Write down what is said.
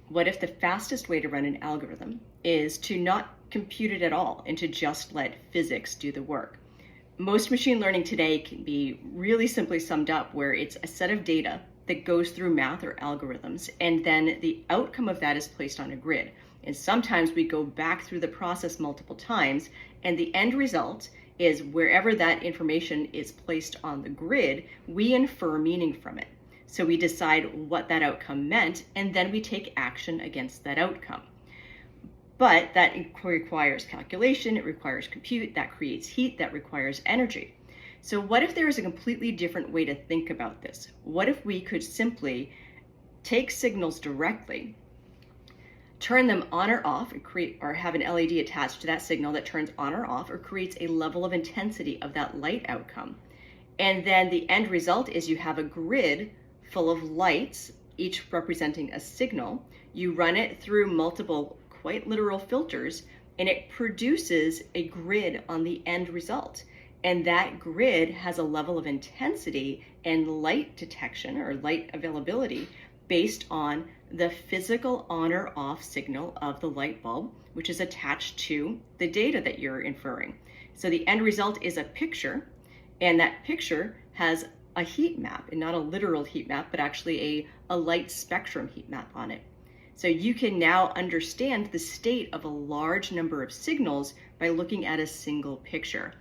What if the fastest way to run an algorithm is to not compute it at all and to just let physics do the work? Most machine learning today can be really simply summed up where it's a set of data that goes through math or algorithms, and then the outcome of that is placed on a grid. And sometimes we go back through the process multiple times, and the end result is wherever that information is placed on the grid, we infer meaning from it. So we decide what that outcome meant, and then we take action against that outcome. But that requires calculation, it requires compute, that creates heat, that requires energy. So what if there is a completely different way to think about this? What if we could simply take signals directly, turn them on or off, and create or have an LED attached to that signal that turns on or off or creates a level of intensity of that light outcome. And then the end result is you have a grid full of lights, each representing a signal. You run it through multiple, quite literal filters, and it produces a grid on the end result. And that grid has a level of intensity and light detection or light availability based on the physical on or off signal of the light bulb, which is attached to the data that you're inferring. So the end result is a picture, and that picture has a heat map, and not a literal heat map, but actually a light spectrum heat map on it. So you can now understand the state of a large number of signals by looking at a single picture.